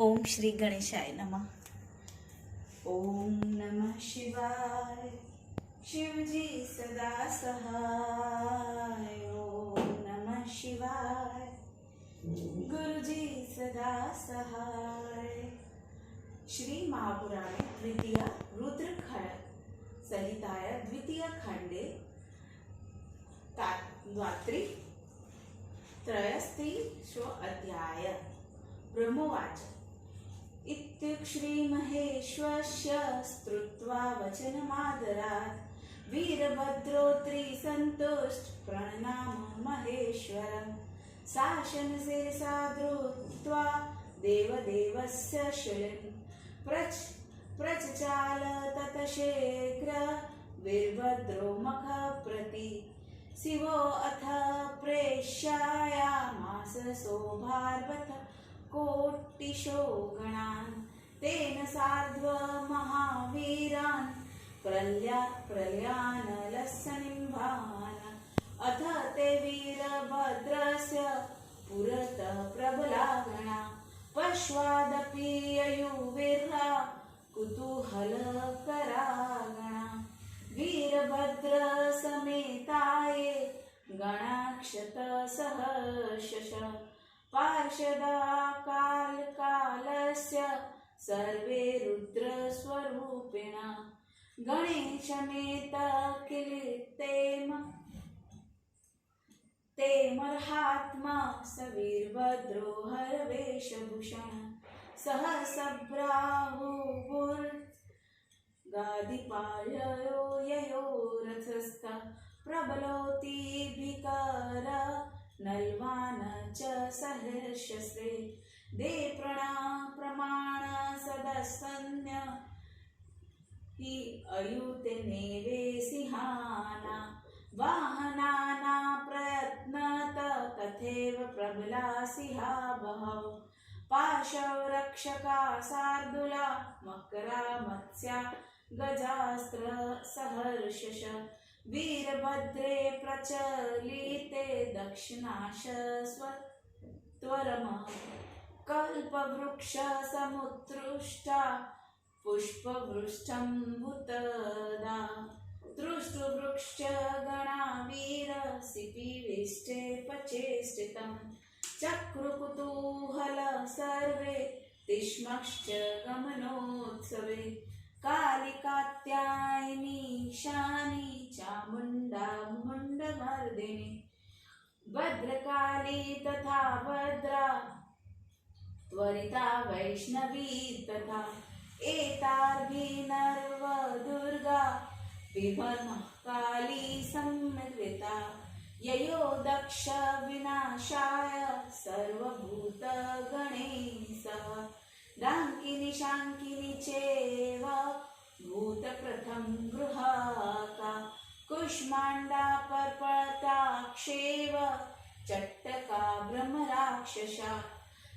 ओम श्री गणेशाय नमः। ओम नमः शिवाय। शिवजी सदा सहाय। ओम नमः शिवाय। गुरुजी सदा सहाय। श्री महापुराणे द्वितीय रुद्रखंड संहिताय द्वितीय खंडे द्वात्री त्रयस्त्रिंशो अध्याय। ब्रह्मवाच इत्युक्श्रीमहेश्वस्य स्तुत्वा वचनमादरात् वीरभद्रोत्री सन्तुष्ट प्रणनाम महेश्वरम्। शासनशिरसा धृत्वा देवदेवस्य शिलिं प्रचचाल ततशीघ्र वीरभद्रो मखः प्रति। शिवो अथ प्रेष्यायामास सौभार्वथ कोटिशो गणान्। तेन सार्ध्व महावीरान् प्रलयानलसनिम्भान्। अथ ते वीरभद्रस्य पुरतः प्रबला गणा। पश्वादपि ययुर्वीरा कुतूहलकरा गणा। वीरभद्र समेताये गणाक्षतसहर्षश। पार्षदा कालकालस्य सर्वे रुद्रस्वरूपिण। गणेशमेत ते मर्हात्मा स वीरभद्रो हरवेशभूषण। सहस्रबाहुर्गादिपालयो ययो रथस्थः। प्रबलोति भीकर नल्वान च सहर्षसे। दे प्रमाण सदसन्य हि अयुते नेवे सिंहाना। वाहनाना प्रयत्नत तथैव प्रबला सिंहा बहवो। पाशव रक्षका शार्दूला मकरा मत्स्या गजास्त्र सहर्षश। वीरभद्रे प्रचलिते दक्षिणाश स्वरम। कल्पवृक्ष समुत्तृष्टा पुष्पवृष्टं भूतदा। दृष्टवृक्ष गणा वीर सिपिविष्टे पचेष्टितम्। चक्रुकुतूहल सर्वे तिष्मश्च गमनोत्सवे। कालिकात्यायिनी शानी चामुण्डा मुण्डमर्दिनी। भद्रकाली तथा भद्रा त्वरिता वैष्णवी तथा। एतार्भी नर्वदुर्गा विभर्मः काली संकृता। ययो दक्ष विनाशाय सर्वभूतगणैः। डाङ्किनी शाङ्किनी चैव भूतप्रथम गृहाका। कुष्माण्डा पर्पताक्षेव चट्टका ब्रह्मराक्षसा।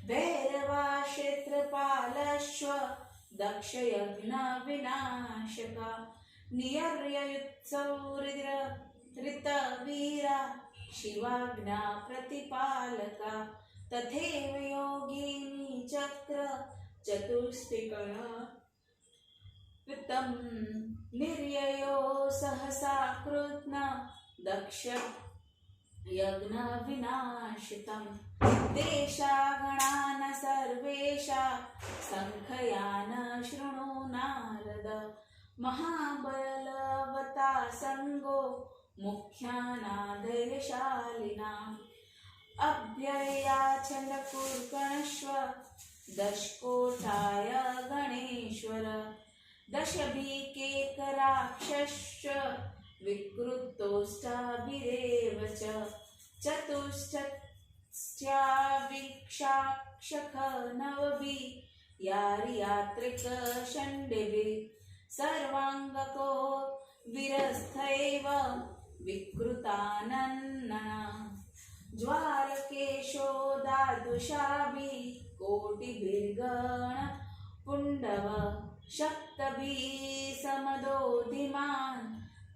भैरवा क्षेत्रपालश्व दक्षयज्ञ विनाशका। नियर्ययुत्सौरितवीरा शिवाज्ञा प्रतिपालका। तथैव योगिनी चक्र चतुष्टिकया कृतं। निर्ययो सहसा कृत्न दक्ष यज्ञ विनाशितं। देशा गणान सर्वेशा संख्यान शृणु नारद। महाबलवता संगो मुख्यानादयशालिनाम्। अभ्यया चन्द्रकुर्कणश्व दशकोटाय गणेश्वर। दशभिकेकराक्षश्च विकृतोष्टाभिरेव च। चतुष्टयावीक्षाक्षख नवभि यात्रिक षण्डिभिः। सर्वाङ्गको विरस्थैव विकृतानन्नना। ज्वालकेशो दादुषाभिः कोटिभिर्गण पुण्डव। शक्तभिः समदोधिमान्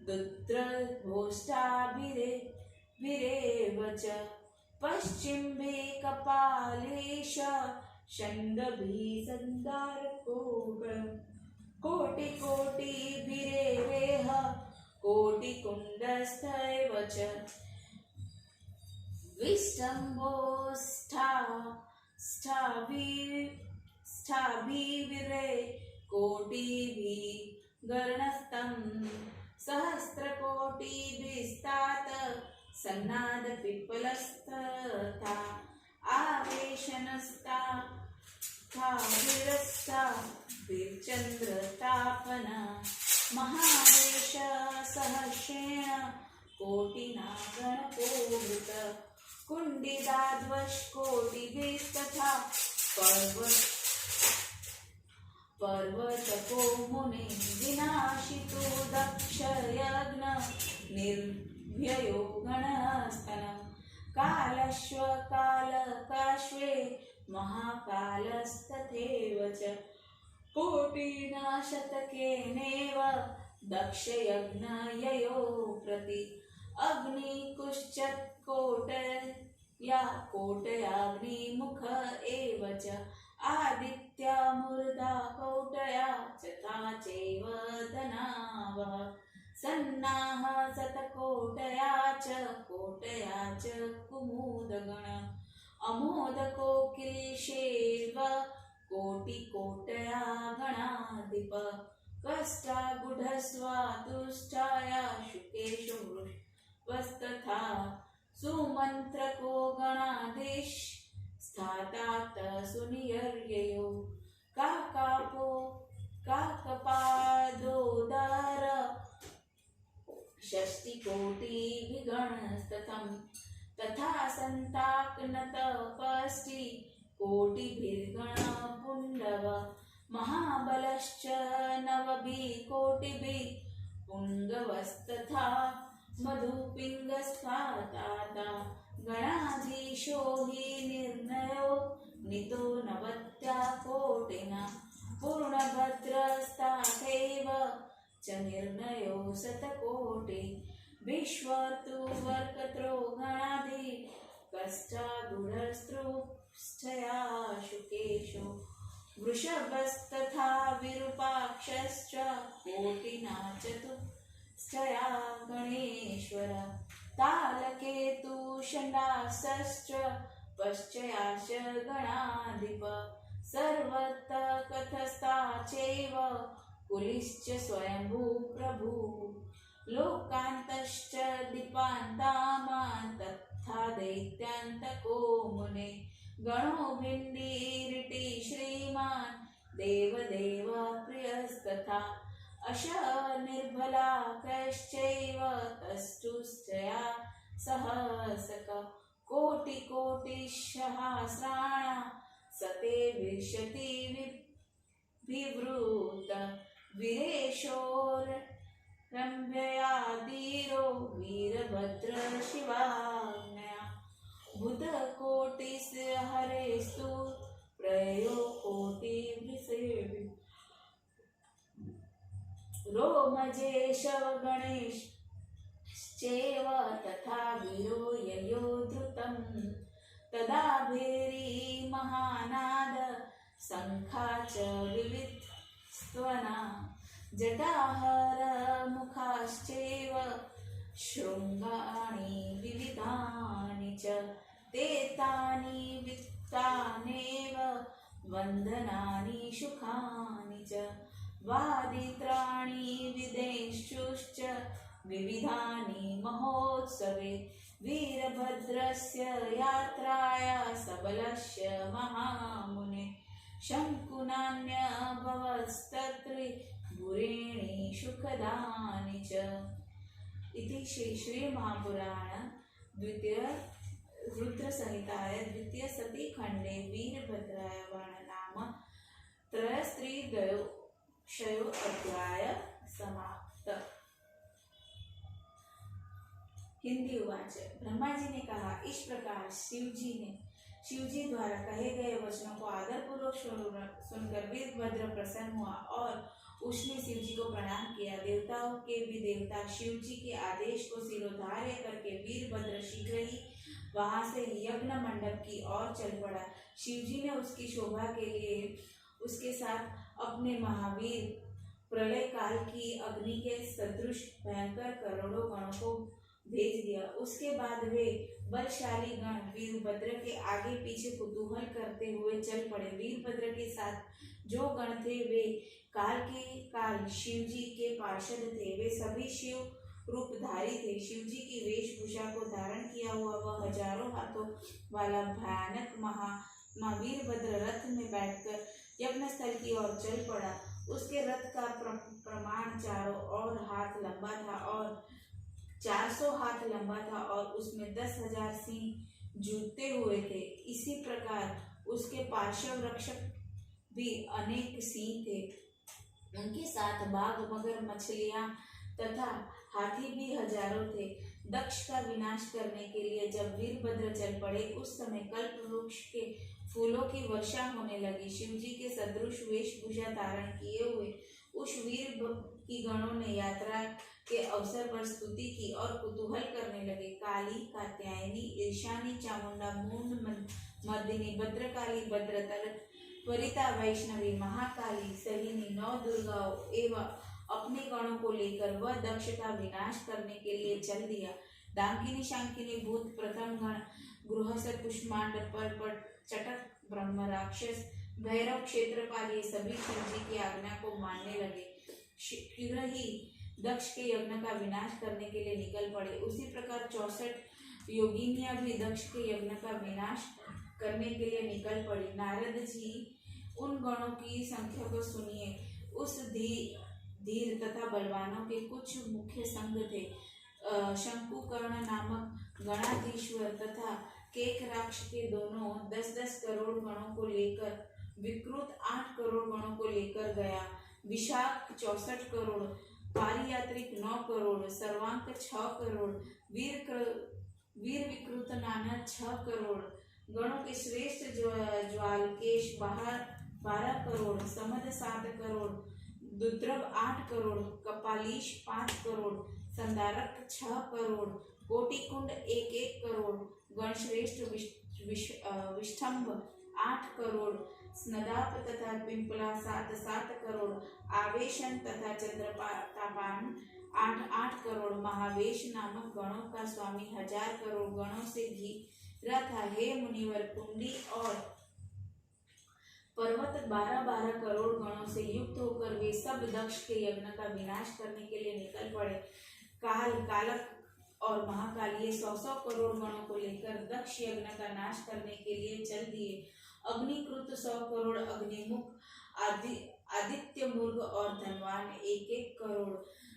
दुद्रभोष्टाभिरेव च। पश्चिमे कपालेश शंगभी संदार कोटि कोटि भिरेवेह कोटि कुंडस्थैव च विष्टम्भो स्थाभिविरे कोटिभिः गणस्थं सहस्रकोटिभिस्तात सन्नाद पिप्पलस्तथा आवेशनस्ता विरस्ता विचन्द्रतापन महावेश सहर्षेण कोटिना गणपोवृत कुण्डिदाध्वश्कोटिभिस्तथा पर्वतको मुने विनाशितो दक्षयज्ञ निर्भयो गणस्तनं कालश्वकालकाश्वे महाकालस्तथैव च कोटिना शतकेनेव दक्षयज्ञययो प्रति अग्निकुश्चत्कोटया कोटयाग्निमुख एव च आदित्या मूर्धा कोटया चथा चैव धनावः सन्नाः शतकोटया च कुमुदगण अमोदकोकिलशेव कोटिकोटया गणाधिप कष्टागुढस्वातुष्टाया शुकेशो वस्तथा सुमन्त्रको गणाधीश स्थातात सुनियर्ययो काकपादोदार षष्टिकोटिभिगणस्तथं तथा सन्ताक्नतपष्टि कोटिभिर्गणपुण्डव महाबलश्च नवभिः पुङ्गवस्तथा मधुपिङ्गस्फाताता गणाधीशो हि निर्णयो नितो नवत्या कोटिना पूर्णभद्रस्ताथैव च निर्णयो शतकोटि विश्वतु वर्कत्रो गणाधि कष्टागुढस्त्रुष्टया शुकेशो वृषभस्तथा विरूपाक्षश्च कोटिना चतुष्टया गणेश्वर तालकेतु षण्डासश्च पश्चयाश गणाधिप सर्वत्र कथस्था चैव कुलिश्च स्वयंभू प्रभु लोकान्तश्च दीपान्तामान् तथा दैत्यान्तको मुने गणो भिण्डीरिति श्रीमान् देवदेव प्रियस्तथा अशनिर्भलाकश्चैव तस्तुश्चया सहस्रक कोटिकोटिसहस्राणा सते विशति विवृत वीरेशोरम्भयाधीरो वीरभद्र शिवाज्ञया भूतकोटिसहस्रेस्तु प्रयो कोटिभिसेवि रोमजेशव गणेशश्चैव तथा वीरो ययो धृतं तदा भेरी महानाद शङ्खा च विवित्स्त्वना जटाहर मुखाश्चैव शृङ्गाणि विविधानि च ते तानि वित्तानेव वन्दनानि सुखानि च वादित्राणि विदेशुश्च विविधानि महोत्सवे वीरभद्रस्य यात्राया सबलस्य महामुने शङ्कुनान्यभवस्तत्रिभुरेणि सुखदानि च इति श्री महापुराण द्वितीय रुद्रसंहिताय द्वितीय सती खंडे वीरभद्राय वर्ण नाम त्रयस्त्रिदशयो अध्याय समाप्त। हिंदी उवाच। ब्रह्मा जी ने कहा, इस प्रकार शिव जी द्वारा कहे गए वचनों को आदरपूर्वक सुनकर वीरभद्र प्रसन्न हुआ और उसने शिव जी को प्रणाम किया। देवताओं के भी देवता शिव जी के आदेश को शिरोधार्य करके वीरभद्र शीघ्र ही वहां से यज्ञ मंडप की ओर चल पड़ा। शिवजी ने उसकी शोभा के लिए उसके साथ अपने महावीर प्रलय काल की अग्नि के सदृश भयंकर करोड़ों गणों को भेज दिया। उसके बाद वे बलशाली गण वीरभद्र के आगे पीछे कुतूहल करते हुए चल पड़े। वीरभद्र के साथ जो गण थे वे काल के काल शिवजी के पार्षद थे। वे सभी शिव रूपधारी थे। शिवजी की वेशभूषा को धारण किया हुआ वह हजारों हाथों वाला भयानक महावीरभद्र रथ में बैठकर यज्ञस्थल की ओर चल पड़ा। उसके रथ का प्रमाण 4 और हाथ लंबा था और 400 हाथ लंबा था और उसमें 10,000 सिंह जूते हुए थे। इसी प्रकार उसके पार्श्व रक्षक भी अनेक सिंह थे। उनके साथ बाघ, मगर, मछलियां तथा हाथी भी हजारों थे। दक्ष का विनाश करने के लिए जब वीरभद्र चल पड़े उस समय कल्प वृक्ष के फूलों की वर्षा होने लगी। शिवजी के सदृश वेशभूषा धारण किए हुए उस वीर की गणों ने यात्रा के अवसर पर स्तुति की और कुतूहल करने लगे। काली, कात्यायनी, ईशानी, चामुंडा, मूंड, मर्दिनी, भद्रकाली, भद्रतर, परिता, वैष्णवी, महाकाली, सहिनी, 9 दुर्गाओं एवं अपने गणों को लेकर वह दक्ष का विनाश करने के लिए चल दिया। डांकिनी, शांकिनी, भूत, प्रथम गण, गृहस्थ, कुष्मांड, परपट, चटक, ब्रह्म, राक्षस, भैरव, क्षेत्रपाल ये सभी शिवजी की आज्ञा को मानने लगे। शीघ्र ही दक्ष के यज्ञ का विनाश करने के लिए निकल पड़े। उसी प्रकार 64 योगिनियां भी दक्ष के यज्ञ का विनाश करने के लिए निकल पड़ी। नारद जी उन गणों की संख्या को सुनिए। उस धीर तथा बलवानों के कुछ मुख्य संघ थे। शंकुकर्ण नामक गणाधीश्वर तथा केकराक्ष के दोनों 10-10 करोड़ गणों को लेकर, विकृत 8 करोड़ गणों को लेकर गया। विशाख 64 करोड़, पारियात्रिक 9 करोड़, सर्वांक 6 करोड़, वीर विकृत नाना 6 करोड़, गणों के श्रेष्ठ ज्वालकेश 12 करोड़, समद 7 करोड़, दुद्रव 8 करोड़, कपालीश 5 करोड़, संदारक 6 करोड़, कोटिकुंड 1-1 करोड़, गणश्रेष्ठ विष्ठंभ 8 करोड़, स्नदाप तथा पिंपला 7-7 करोड़, आवेशन तथा चंद्रतापान 8-8 करोड़, महावेश नामक गणों का स्वामी 1000 करोड़ गणों से घिरा था। हे मुनिवर, कुंडी और पर्वत 12-12 करोड़ गणों से युक्त होकर वे सब दक्ष के यज्ञ का विनाश करने के लिए निकल पड़े। काल, कालक और महाकाल ये 100-100 करोड़ गणों को लेकर दक्ष यज्ञ का नाश करने के लिए चल दिए। अग्निकृत 100 करोड़, अग्निमुख, आदित्य मूर्ग और धनवान 1-1 करोड़,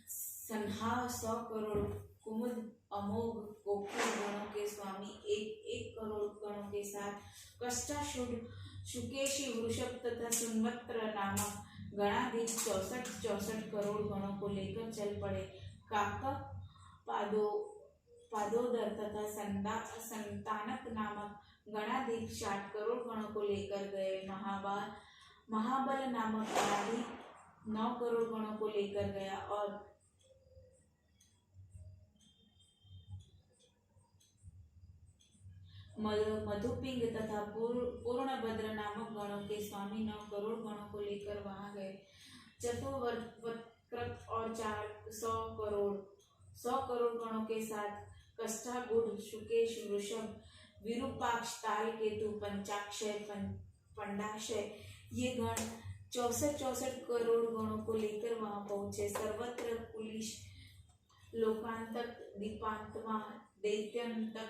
संहा 100 करोड़, कुमुद, अमोघ, गोकुल गणों के स्वामी 1-1 करोड़ गणों के साथ, कष्टाशुड, शुकेशी, वृषभ तथा सुन्वत्र नामक गणाधीश 64 करोड़ गणों को लेकर चल पड़े। काकक, पादोदर तथा संतानक नामक गणाधीश 60 करोड़ गणों को लेकर गए। महाबल नामक गणाधीश 9 करोड़ गणों को लेकर गया और मधुपिंग तथा पूर्णभद्र नामक गणों के स्वामी 9 करोड़ गणों को लेकर वहां गए। चतुर्वक्रत और 100 करोड़ गणों के साथ कष्टागुढ़, शुकेश, वृषभ, विरूपाक्ष, ताल, केतु, पंचाक्षय, पंडाशय ये गण 64 करोड़ गणों को लेकर वहां पहुंचे। सर्वत्र कुलिश, लोकांतक, दीपांतमा, दैत्यांतक,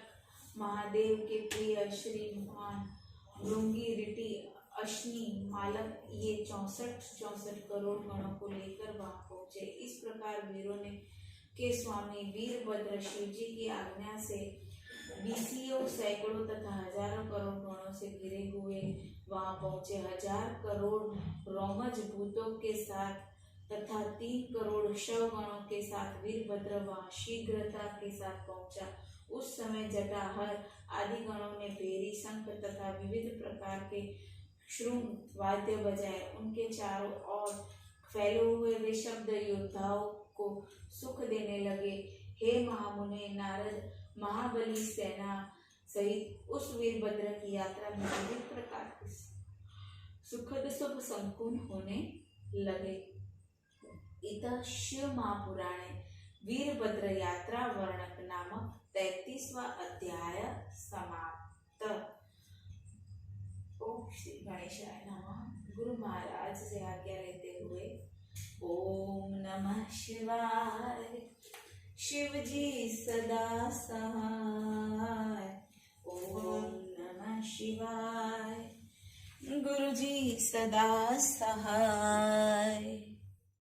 महादेव के प्रिय श्रीमान, भृंगी, ऋटि, अश्नि, मालक ये 64 करोड़ गणों को लेकर वहां पहुंचे। इस प्रकार वीरों ने के स्वामी वीरभद्र शिवजी की आज्ञा से बीसियों, सैकड़ों तथा हजारों करोड़ गणों से घिरे हुए वहां पहुंचे। 1000 करोड़ रोमज भूतों के साथ तथा 3 करोड़ शव गणों के साथ वीरभद्र वहां शीघ्रता के साथ पहुंचा। उस समय जटाहर आदि गणों ने भेरी, शंख तथा विविध प्रकार के श्रुंग वाद्य बजाए। उनके चारों ओर फैले हुए वे शब्द योद्धाओं को सुख देने लगे। हे महामुने नारद, महाबली सेना सहित उस वीरभद्र की यात्रा में विविध प्रकार के सुखद शुभ संकुल होने लगे। इतः शिव महापुराणे वीरभद्र यात्रा वर्णक नामक 33वां अध्याय समाप्त। ओम श्री गणेशाय नमः। गुरु महाराज से आज्ञा लेते हुए ओम नमः शिवाय। शिव जी सदा सहाय। ओम नमः शिवाय। गुरु जी सदा सहाय।